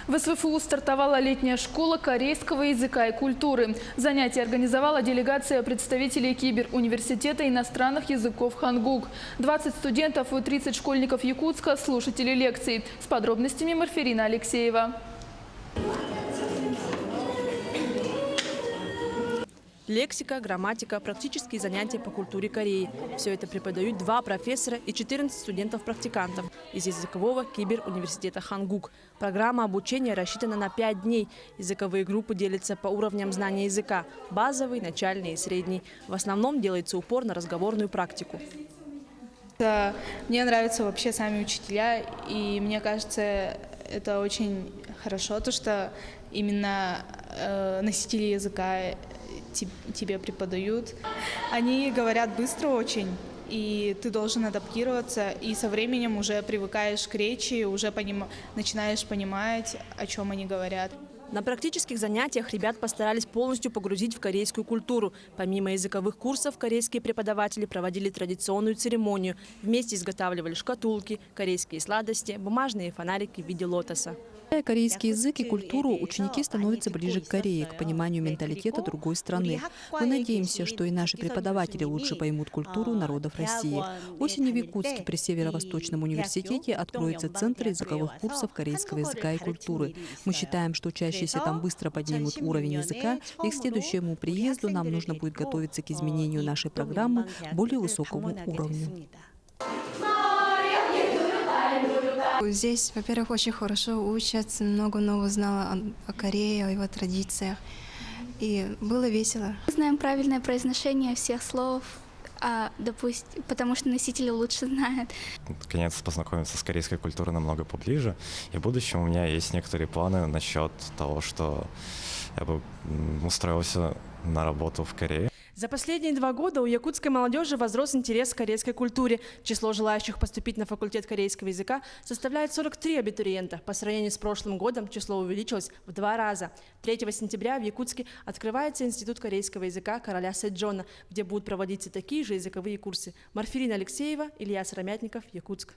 В СВФУ стартовала летняя школа корейского языка и культуры. Занятия организовала делегация представителей Кибер-университета иностранных языков «Хангук». 20 студентов и 30 школьников Якутска – слушатели лекций. С подробностями Марферина Алексеева. Лексика, грамматика, практические занятия по культуре Кореи. Все это преподают 2 профессора и 14 студентов-практикантов из языкового Кибер-университета «Хангук». Программа обучения рассчитана на 5 дней. Языковые группы делятся по уровням знания языка – базовый, начальный и средний. В основном делается упор на разговорную практику. Мне нравятся вообще сами учителя, и мне кажется, это очень хорошо, то что именно носители языка тебе преподают. Они говорят быстро очень, и ты должен адаптироваться, и со временем уже привыкаешь к речи, уже начинаешь понимать, о чем они говорят. На практических занятиях ребят постарались полностью погрузить в корейскую культуру. Помимо языковых курсов, корейские преподаватели проводили традиционную церемонию. Вместе изготавливали шкатулки, корейские сладости, бумажные фонарики в виде лотоса. Изучая корейский язык и культуру, ученики становятся ближе к Корее, к пониманию менталитета другой страны. Мы надеемся, что и наши преподаватели лучше поймут культуру народов России. Осенью в Якутске при Северо-Восточном университете откроется Центр языковых курсов корейского языка и культуры. Мы считаем, что учащиеся там быстро поднимут уровень языка, и к следующему приезду нам нужно будет готовиться к изменению нашей программы к более высокому уровню. Здесь, во-первых, очень хорошо учатся, много нового узнала о Корее, о его традициях. И было весело. Знаем правильное произношение всех слов, допустим, потому что носители лучше знают. Наконец-то познакомиться с корейской культурой намного поближе. И в будущем у меня есть некоторые планы насчет того, что я бы устроился на работу в Корее. За последние 2 года у якутской молодежи возрос интерес к корейской культуре. Число желающих поступить на факультет корейского языка составляет 43 абитуриента. По сравнению с прошлым годом число увеличилось в 2 раза. 3 сентября в Якутске открывается Институт корейского языка короля Сэджона, где будут проводиться такие же языковые курсы. Марферина Алексеева, Илья Сыромятников, Якутск.